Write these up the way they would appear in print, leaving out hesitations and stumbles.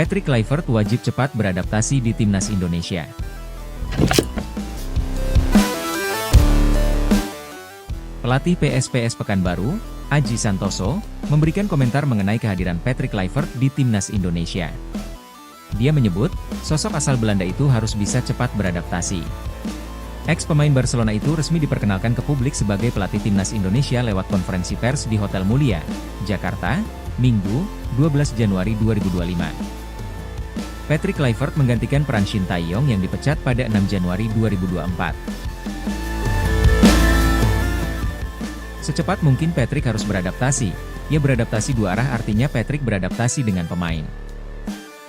Patrick Kluivert wajib cepat beradaptasi di timnas Indonesia. Pelatih PSPS Pekanbaru, Aji Santoso, memberikan komentar mengenai kehadiran Patrick Kluivert di timnas Indonesia. Dia menyebut, sosok asal Belanda itu harus bisa cepat beradaptasi. Ex-pemain Barcelona itu resmi diperkenalkan ke publik sebagai pelatih timnas Indonesia lewat konferensi pers di Hotel Mulia, Jakarta, Minggu, 12 Januari 2025. Patrick Kluivert menggantikan peran Shin Tae-yong yang dipecat pada 6 Januari 2024. Secepat mungkin Patrick harus beradaptasi. Ia beradaptasi dua arah, artinya Patrick beradaptasi dengan pemain.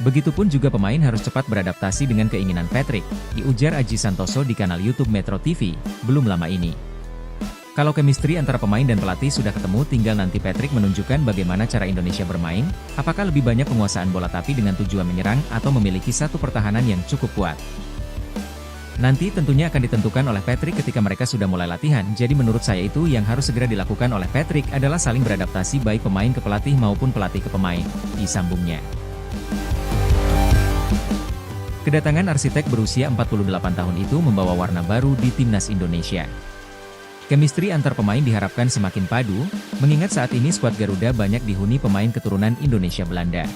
Begitupun juga pemain harus cepat beradaptasi dengan keinginan Patrick, diujar Aji Santoso di kanal YouTube Metro TV, belum lama ini. Kalau chemistry antara pemain dan pelatih sudah ketemu, tinggal nanti Patrick menunjukkan bagaimana cara Indonesia bermain, apakah lebih banyak penguasaan bola tapi dengan tujuan menyerang atau memiliki satu pertahanan yang cukup kuat. Nanti tentunya akan ditentukan oleh Patrick ketika mereka sudah mulai latihan, jadi menurut saya itu yang harus segera dilakukan oleh Patrick adalah saling beradaptasi baik pemain ke pelatih maupun pelatih ke pemain, disambungnya. Kedatangan arsitek berusia 48 tahun itu membawa warna baru di timnas Indonesia. Chemistry antar pemain diharapkan semakin padu, mengingat saat ini skuad Garuda banyak dihuni pemain keturunan Indonesia Belanda.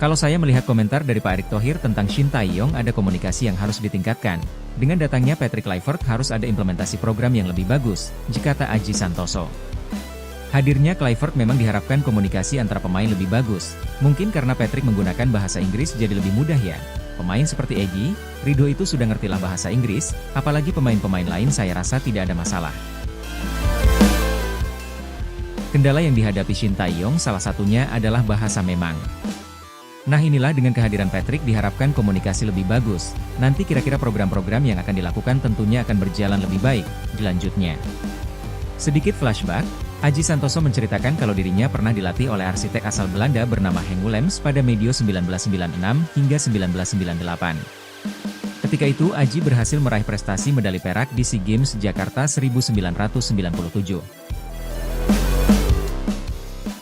Kalau saya melihat komentar dari Pak Erick Thohir tentang Shin Tae-yong, ada komunikasi yang harus ditingkatkan. Dengan datangnya Patrick Kluivert harus ada implementasi program yang lebih bagus, kata Aji Santoso. Hadirnya Kluivert memang diharapkan komunikasi antara pemain lebih bagus, mungkin karena Patrick menggunakan bahasa Inggris jadi lebih mudah ya. Pemain seperti Egy, Ridho itu sudah ngertilah bahasa Inggris, apalagi pemain-pemain lain saya rasa tidak ada masalah. Kendala yang dihadapi Shin Tae-yong salah satunya adalah bahasa memang. Nah inilah dengan kehadiran Patrick diharapkan komunikasi lebih bagus, nanti kira-kira program-program yang akan dilakukan tentunya akan berjalan lebih baik, dilanjutnya. Sedikit flashback, Aji Santoso menceritakan kalau dirinya pernah dilatih oleh arsitek asal Belanda bernama Henk Willems pada medio 1996 hingga 1998. Ketika itu Aji berhasil meraih prestasi medali perak di SEA Games Jakarta 1997.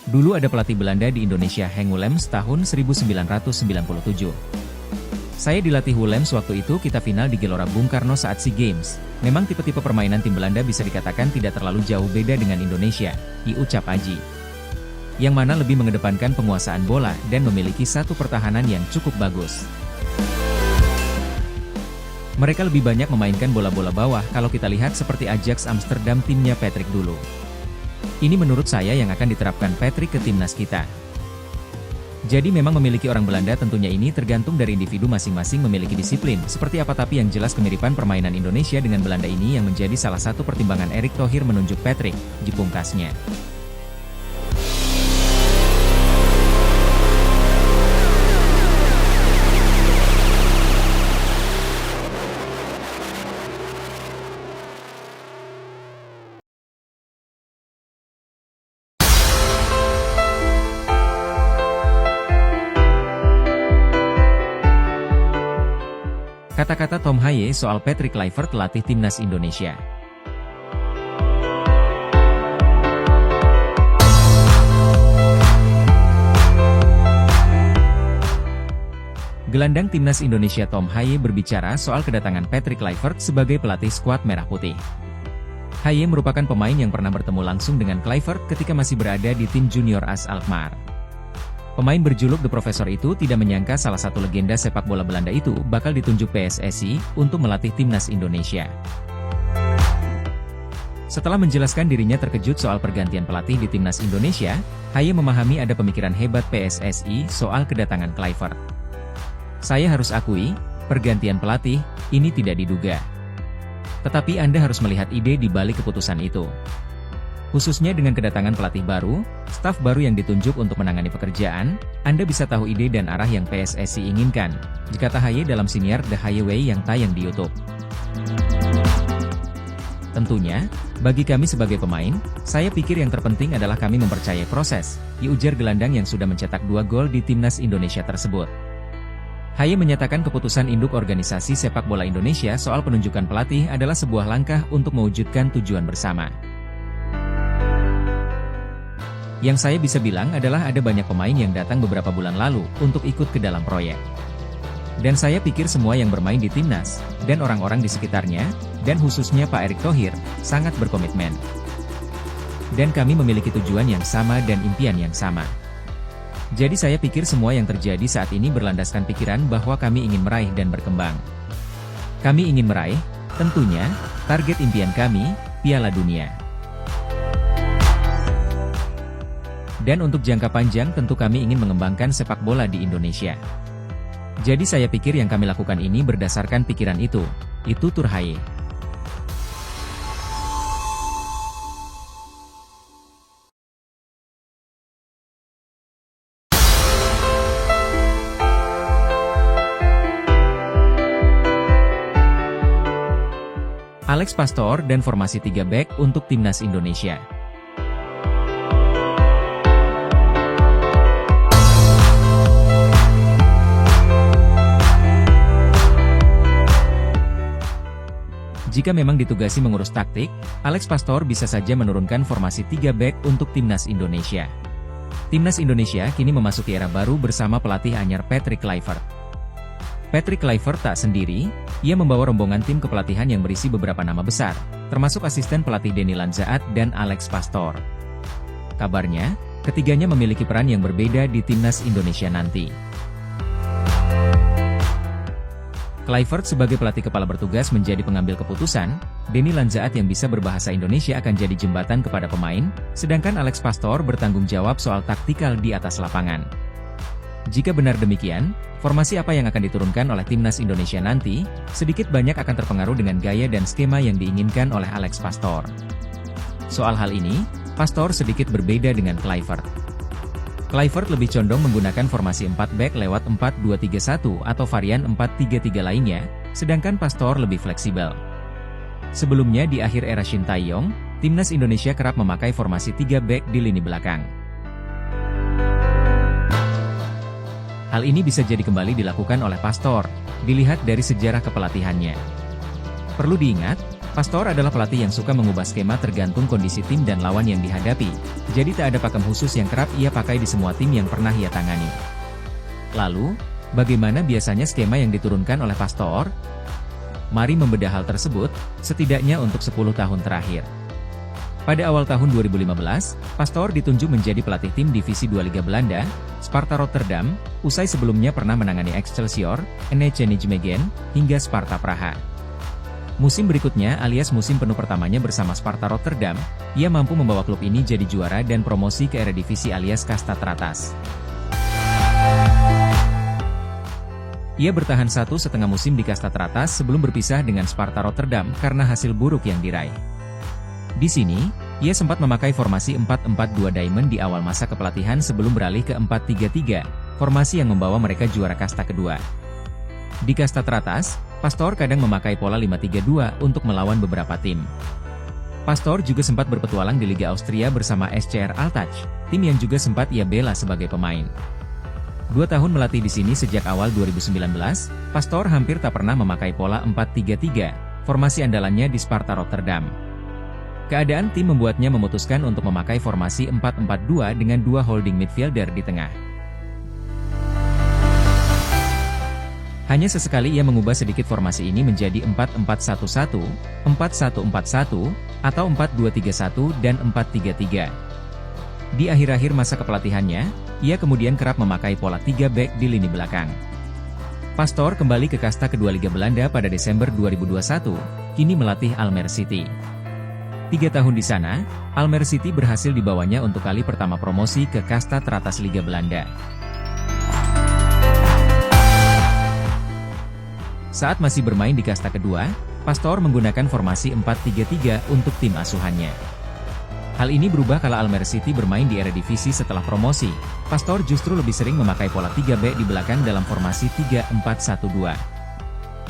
Dulu ada pelatih Belanda di Indonesia Henk Willems tahun 1997. Saya dilatih Willems waktu itu kita final di Gelora Bung Karno saat SEA Games. Memang tipe-tipe permainan tim Belanda bisa dikatakan tidak terlalu jauh beda dengan Indonesia, diucap Aji. Yang mana lebih mengedepankan penguasaan bola dan memiliki satu pertahanan yang cukup bagus. Mereka lebih banyak memainkan bola-bola bawah kalau kita lihat seperti Ajax Amsterdam timnya Patrick dulu. Ini menurut saya yang akan diterapkan Patrick ke timnas kita. Jadi memang memiliki orang Belanda tentunya ini tergantung dari individu masing-masing memiliki disiplin seperti apa, tapi yang jelas kemiripan permainan Indonesia dengan Belanda ini yang menjadi salah satu pertimbangan Erick Thohir menunjuk Patrick, dipungkasnya. Kata-kata Tom Haye soal Patrick Kluivert latih timnas Indonesia. Gelandang timnas Indonesia Tom Haye berbicara soal kedatangan Patrick Kluivert sebagai pelatih skuad Merah Putih. Haye merupakan pemain yang pernah bertemu langsung dengan Kluivert ketika masih berada di tim junior AS Alkmaar. Pemain berjuluk The Professor itu tidak menyangka salah satu legenda sepak bola Belanda itu bakal ditunjuk PSSI untuk melatih timnas Indonesia. Setelah menjelaskan dirinya terkejut soal pergantian pelatih di timnas Indonesia, Haye memahami ada pemikiran hebat PSSI soal kedatangan Kluivert. Saya harus akui, pergantian pelatih, ini tidak diduga. Tetapi Anda harus melihat ide di balik keputusan itu. Khususnya dengan kedatangan pelatih baru, staf baru yang ditunjuk untuk menangani pekerjaan, Anda bisa tahu ide dan arah yang PSSI inginkan, kata Haye dalam siniar The Haye Way yang tayang di YouTube. Tentunya, bagi kami sebagai pemain, saya pikir yang terpenting adalah kami mempercayai proses, diujar gelandang yang sudah mencetak 2 gol di timnas Indonesia tersebut. Haye menyatakan keputusan induk organisasi sepak bola Indonesia soal penunjukan pelatih adalah sebuah langkah untuk mewujudkan tujuan bersama. Yang saya bisa bilang adalah ada banyak pemain yang datang beberapa bulan lalu untuk ikut ke dalam proyek. Dan saya pikir semua yang bermain di timnas, dan orang-orang di sekitarnya, dan khususnya Pak Erick Thohir, sangat berkomitmen. Dan kami memiliki tujuan yang sama dan impian yang sama. Jadi saya pikir semua yang terjadi saat ini berlandaskan pikiran bahwa kami ingin meraih dan berkembang. Kami ingin meraih, tentunya, target impian kami, Piala Dunia. Dan untuk jangka panjang tentu kami ingin mengembangkan sepak bola di Indonesia. Jadi saya pikir yang kami lakukan ini berdasarkan pikiran itu Turhaye. Alex Pastor dan formasi 3 bek untuk timnas Indonesia. Jika memang ditugasi mengurus taktik, Alex Pastor bisa saja menurunkan formasi 3 bek untuk timnas Indonesia. Timnas Indonesia kini memasuki era baru bersama pelatih anyar Patrick Kluivert. Patrick Kluivert tak sendiri, ia membawa rombongan tim kepelatihan yang berisi beberapa nama besar, termasuk asisten pelatih Denny Lanzaat dan Alex Pastor. Kabarnya, ketiganya memiliki peran yang berbeda di timnas Indonesia nanti. Kluivert sebagai pelatih kepala bertugas menjadi pengambil keputusan, Denny Lanzaat yang bisa berbahasa Indonesia akan jadi jembatan kepada pemain, sedangkan Alex Pastor bertanggung jawab soal taktikal di atas lapangan. Jika benar demikian, formasi apa yang akan diturunkan oleh timnas Indonesia nanti, sedikit banyak akan terpengaruh dengan gaya dan skema yang diinginkan oleh Alex Pastor. Soal hal ini, Pastor sedikit berbeda dengan Kluivert. Kluivert lebih condong menggunakan formasi 4 bek lewat 4-2-3-1 atau varian 4-3-3 lainnya, sedangkan Pastor lebih fleksibel. Sebelumnya di akhir era Shin Tae-yong, timnas Indonesia kerap memakai formasi 3 bek di lini belakang. Hal ini bisa jadi kembali dilakukan oleh Pastor, dilihat dari sejarah kepelatihannya. Perlu diingat, Pastor adalah pelatih yang suka mengubah skema tergantung kondisi tim dan lawan yang dihadapi, jadi tak ada pakem khusus yang kerap ia pakai di semua tim yang pernah ia tangani. Lalu, bagaimana biasanya skema yang diturunkan oleh Pastor? Mari membedah hal tersebut, setidaknya untuk 10 tahun terakhir. Pada awal tahun 2015, Pastor ditunjuk menjadi pelatih tim Divisi 2 Liga Belanda, Sparta Rotterdam, usai sebelumnya pernah menangani Excelsior, NEC Nijmegen, hingga Sparta Praha. Musim berikutnya alias musim penuh pertamanya bersama Sparta Rotterdam, ia mampu membawa klub ini jadi juara dan promosi ke Eredivisie alias kasta teratas. Ia bertahan 1,5 musim di kasta teratas sebelum berpisah dengan Sparta Rotterdam karena hasil buruk yang diraih. Di sini, ia sempat memakai formasi 4-4-2 Diamond di awal masa kepelatihan sebelum beralih ke 4-3-3, formasi yang membawa mereka juara kasta kedua. Di kasta teratas, Pastor kadang memakai pola 5-3-2 untuk melawan beberapa tim. Pastor juga sempat berpetualang di Liga Austria bersama SCR Altach, tim yang juga sempat ia bela sebagai pemain. 2 tahun melatih di sini sejak awal 2019, Pastor hampir tak pernah memakai pola 4-3-3, formasi andalannya di Sparta Rotterdam. Keadaan tim membuatnya memutuskan untuk memakai formasi 4-4-2 dengan 2 holding midfielder di tengah. Hanya sesekali ia mengubah sedikit formasi ini menjadi 4-4-1-1, 4-1-4-1, atau 4-2-3-1 dan 4-3-3. Di akhir-akhir masa kepelatihannya, ia kemudian kerap memakai pola 3 bek di lini belakang. Pastor kembali ke kasta kedua Liga Belanda pada Desember 2021, kini melatih Almere City. 3 tahun di sana, Almere City berhasil dibawanya untuk kali pertama promosi ke kasta teratas Liga Belanda. Saat masih bermain di kasta kedua, Pastor menggunakan formasi 4-3-3 untuk tim asuhannya. Hal ini berubah kala Almere City bermain di Eredivisie setelah promosi. Pastor justru lebih sering memakai pola 3 bek di belakang dalam formasi 3-4-1-2.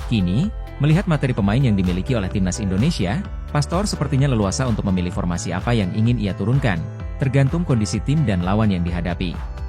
Kini, melihat materi pemain yang dimiliki oleh timnas Indonesia, Pastor sepertinya leluasa untuk memilih formasi apa yang ingin ia turunkan, tergantung kondisi tim dan lawan yang dihadapi.